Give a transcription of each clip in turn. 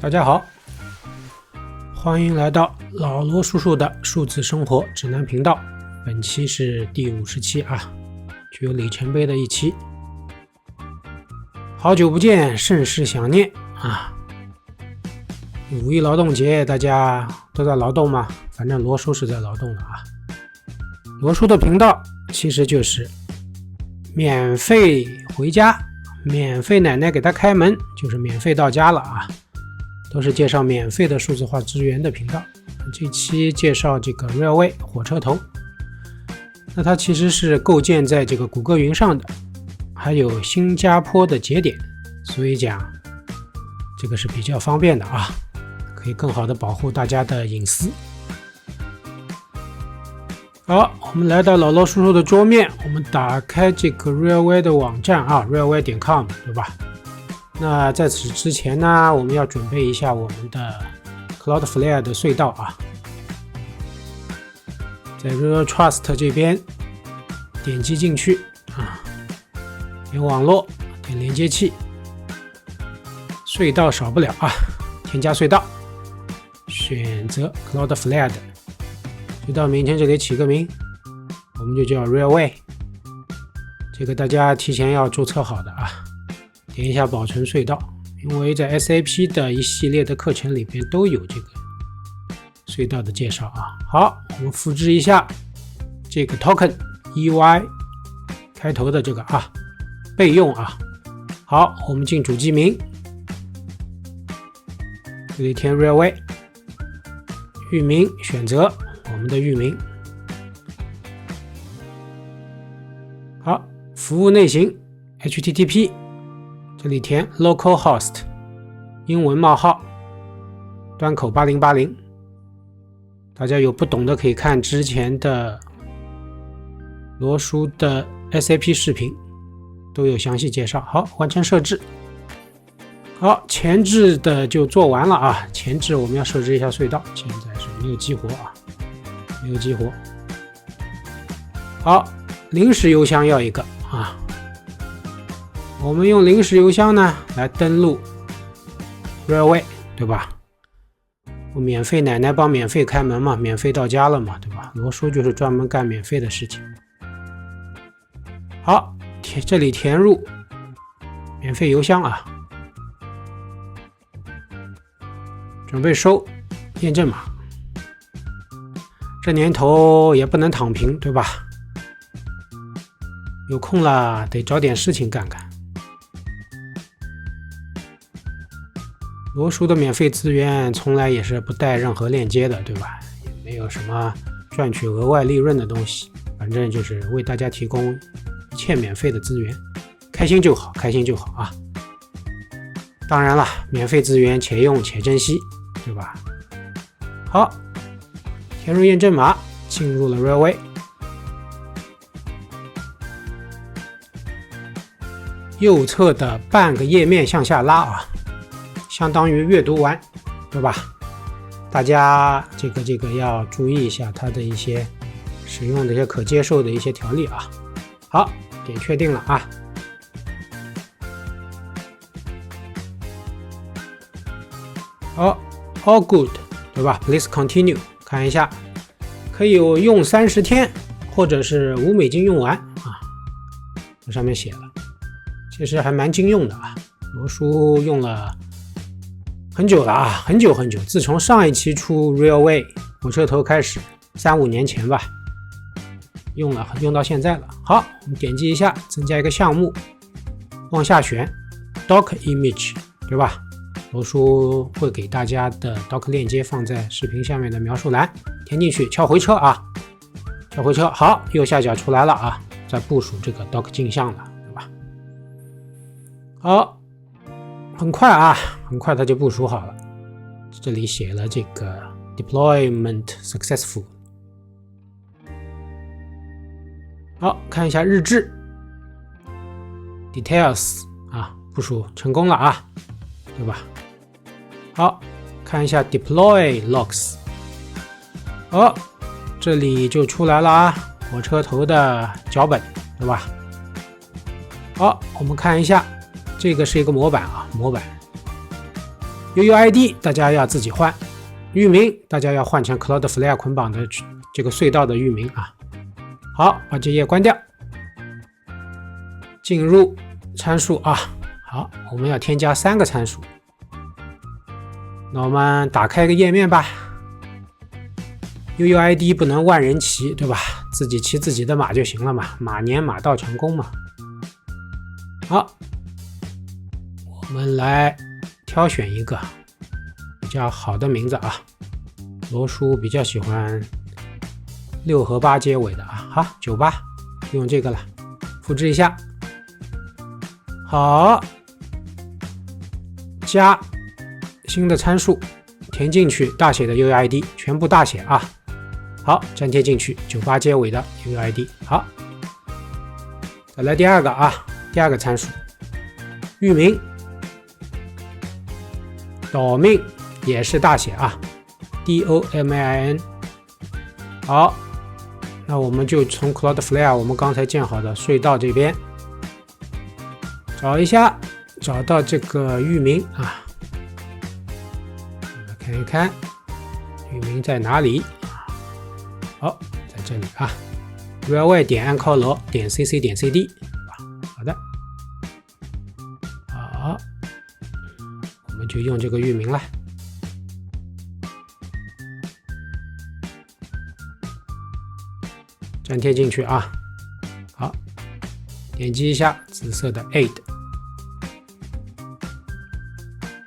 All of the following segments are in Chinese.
大家好，欢迎来到老罗叔叔的数字生活指南频道。本期是第50期啊，具有里程碑的一期。好久不见，甚是想念啊！五一劳动节大家都在劳动吗？反正罗叔是在劳动了啊。罗叔的频道其实就是免费回家，免费奶奶给他开门，就是免费到家了啊。都是介绍免费的数字化资源的频道。这期介绍这个 Railway 火车头，那它其实是构建在这个谷歌云上的，还有新加坡的节点，所以讲这个是比较方便的啊，可以更好的保护大家的隐私。好，我们来到老罗叔叔的桌面，我们打开这个 Railway 的网站啊 railway.com 对吧？那在此之前呢，我们要准备一下我们的 Cloudflare 的隧道啊。在 Rail Trust 这边点击进去啊，点网络，点连接器，隧道少不了啊，添加隧道，选择 Cloudflare 的隧道名称，这里起个名，我们就叫 Railway， 这个大家提前要注册好的啊。点一下保存隧道，因为在 SAP 的一系列的课程里边都有这个隧道的介绍啊。好，我们复制一下这个 token EY 开头的这个啊，备用啊。好，我们进主机名，这里填 Railway， 域名选择我们的域名。好，服务类型 HTTP，这里填 localhost 英文冒号端口8080，大家有不懂的可以看之前的罗叔的 SAP 视频，都有详细介绍。好，完成设置。好，前置的就做完了啊。前置我们要设置一下隧道，现在是没有激活啊，没有激活。好，临时邮箱要一个啊。我们用临时邮箱呢来登录 Railway 对吧？我免费奶奶帮免费开门嘛，免费到家了嘛，对吧？罗叔就是专门干免费的事情。好，这里填入免费邮箱啊，准备收验证码。这年头也不能躺平对吧？有空了得找点事情干干。罗叔的免费资源从来也是不带任何链接的对吧？也没有什么赚取额外利润的东西，反正就是为大家提供一切免费的资源，开心就好，开心就好啊！当然了，免费资源且用且珍惜对吧？好，填入验证码，进入了 Railway。右侧的半个页面向下拉啊，相当于阅读完对吧？大家这个要注意一下它的一些使用的一些可接受的一些条例啊。好，点确定了啊。好 ，all good 对吧 ？Please continue， 看一下，可以用30天，或者是$5用完啊。这上面写了，其实还蛮经用的啊。罗叔用了很久了啊，很久，自从上一期出 Railway 火车头开始，3-5年前吧，用到现在了。好，我们点击一下，增加一个项目，往下选 Doc Image 对吧？罗叔会给大家的 Doc 链接放在视频下面的描述栏，填进去，敲回车啊，敲回车。好，右下角出来了啊，在部署这个 Doc 镜像了对吧？好，很快啊，很快它就部署好了。这里写了这个 deployment successful。好，看一下日志 details 啊，部署成功了啊，对吧？好，看一下 deploy logs。好，这里就出来了啊，火车头的脚本，对吧？好，我们看一下，这个是一个模板啊，模板。UUID 大家要自己换，域名大家要换成 Cloudflare 捆绑的这个隧道的域名啊。好，把这页关掉，进入参数啊。好，我们要添加3个参数。那我们打开一个页面吧。UUID 不能万人骑，对吧？自己骑自己的马就行了嘛，马年马到成功嘛。好，我们来挑选一个比较好的名字啊。罗叔比较喜欢6和8结尾的啊。好，98用这个了，复制一下。好，加新的参数，填进去大写的 UUID， 全部大写啊。好，粘贴进去98结尾的 UUID。好，再来第二个啊，第二个参数，域名 domain 也是大写啊 ，DOMAIN。好，那我们就从 Cloudflare 我们刚才建好的隧道这边找一下，找到这个域名啊，我们看一看域名在哪里。好，在这里啊 ，railway.anchor.cc.cd 好的，好，我们就用这个域名了。粘贴进去啊。好，点击一下紫色的 add。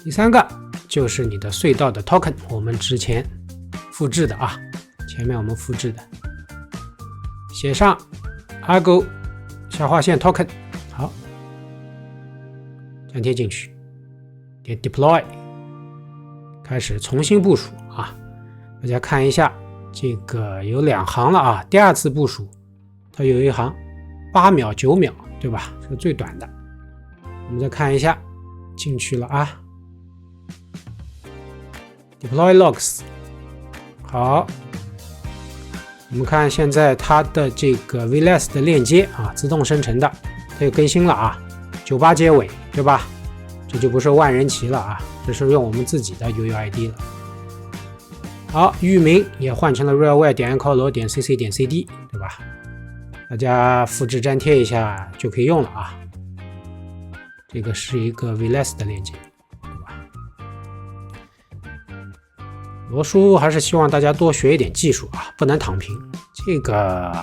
第3个就是你的隧道的 token， 我们之前复制的啊。前面我们复制的，写上 argo 下划线 token， 好，粘贴进去，点 deploy， 开始重新部署啊。大家看一下，这个有2行了啊。第2次部署，它有一行8秒、9秒，对吧？是最短的。我们再看一下，进去了啊。deploy logs， 好。我们看现在它的这个 VLS 的链接啊，自动生成的，它又更新了啊，98结尾，对吧？这就不是万人骑了啊，这是用我们自己的 UUID 了。好，域名也换成了 railway.anchor.cc.cd， 对吧？大家复制粘贴一下就可以用了啊。这个是一个 VLS 的链接，对吧？罗叔还是希望大家多学一点技术啊，不能躺平。这个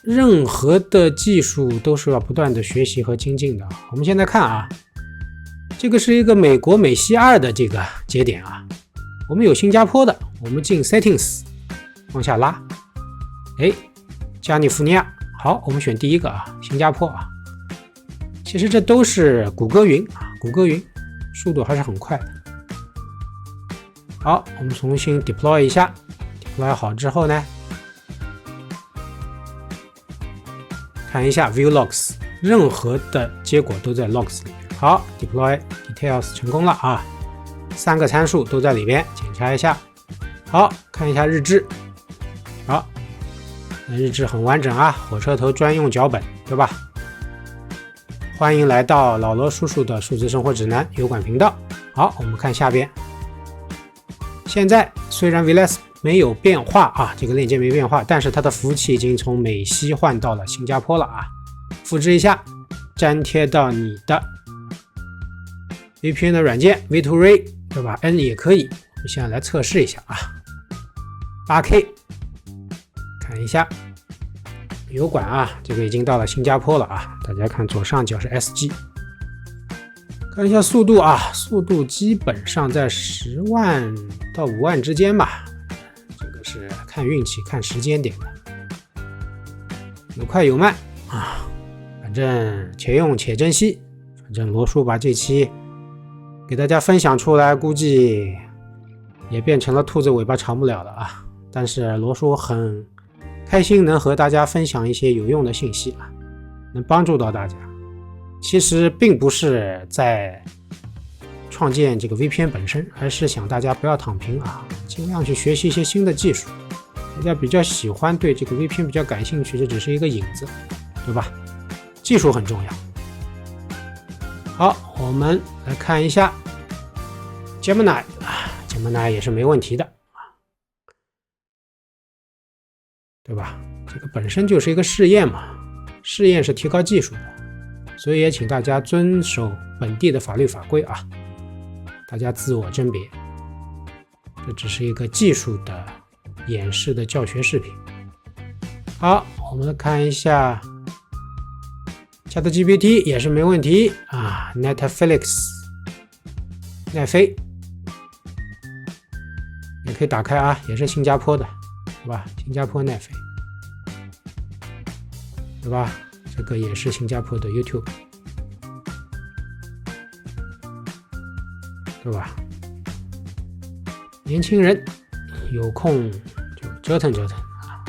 任何的技术都是要不断的学习和精进的。我们现在看啊，这个是一个美国美西2的这个节点啊。我们有新加坡的，我们进 Settings 往下拉，哎，加利福尼亚，好，我们选第一个啊，新加坡啊。其实这都是谷歌云啊，谷歌云速度还是很快的。好，我们重新 deploy 一下 ，deploy 好之后呢，看一下 view logs， 任何的结果都在 logs 里面。好 ，deploy details 成功了啊，3个参数都在里边，检查一下。好，看一下日志，好，那日志很完整啊，火车头专用脚本，对吧？欢迎来到老罗叔叔的数字生活指南油管频道。好，我们看下边。现在虽然 VLS 没有变化啊，这个链接没变化，但是它的服务器已经从美西换到了新加坡了啊。复制一下，粘贴到你的 VPN 的软件 V2Ray， 对吧 ？N 也可以。我们现在来测试一下啊。8K， 看一下油管啊，这个已经到了新加坡了啊。大家看左上角是 SG。看一下速度啊，速度基本上在10万到5万之间吧，这个是看运气、看时间点的，有快有慢啊，反正且用且珍惜。反正罗叔把这期给大家分享出来，估计也变成了兔子尾巴长不了了啊。但是罗叔很开心能和大家分享一些有用的信息啊，能帮助到大家。其实并不是在创建这个 VPN 本身，而是想大家不要躺平啊，尽量去学习一些新的技术。大家比较喜欢，对这个 VPN 比较感兴趣，这只是一个引子，对吧？技术很重要。好，我们来看一下 Gemini 也是没问题的，对吧？这个本身就是一个试验嘛，试验是提高技术的，所以也请大家遵守本地的法律法规啊，大家自我甄别。这只是一个技术的演示的教学视频。好，我们来看一下 ChatGPT 也是没问题啊 ，Netflix 奈飞也可以打开啊，也是新加坡的，对吧？新加坡奈飞，对吧？这个也是新加坡的 YouTube， 对吧？年轻人有空就折腾折腾啊。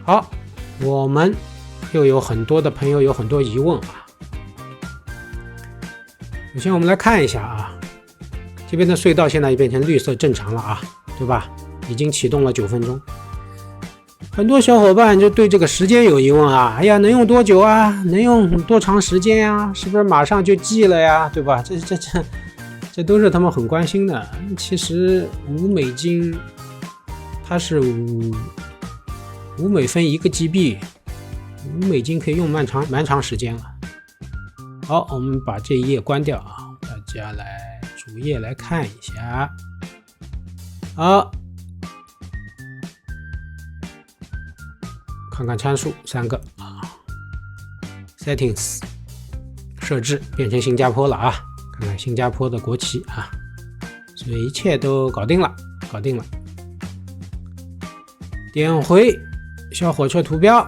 好，我们又有很多的朋友有很多疑问啊。首先我们来看一下啊，这边的隧道现在变成绿色正常了啊，对吧？已经启动了9分钟。很多小伙伴就对这个时间有疑问啊，哎呀，能用多久啊？能用多长时间呀？是不是马上就记了呀？对吧？这都是他们很关心的。其实$5它是5美分1个 GB，$5可以用蛮长时间了。好，我们把这一页关掉啊，大家来主页来看一下。好，看看参数3个啊 ，Settings 设置变成新加坡了啊。看看新加坡的国旗啊，所以一切都搞定了。点回小火车图标，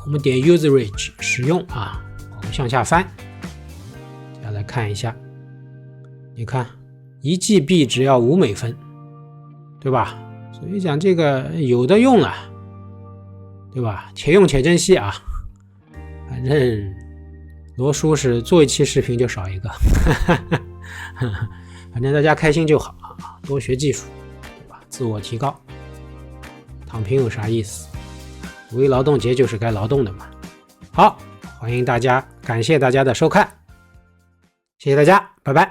我们点 Usage 使用啊，我们向下翻，大家来看一下，你看1 GB 只要$5美分，对吧？所以讲这个有的用了，对吧？且用且珍惜啊，反正罗叔是做一期视频就少一个，反正大家开心就好啊，多学技术，对吧？自我提高，躺平有啥意思？5一劳动节就是该劳动的嘛。好，欢迎大家，感谢大家的收看，谢谢大家，拜拜。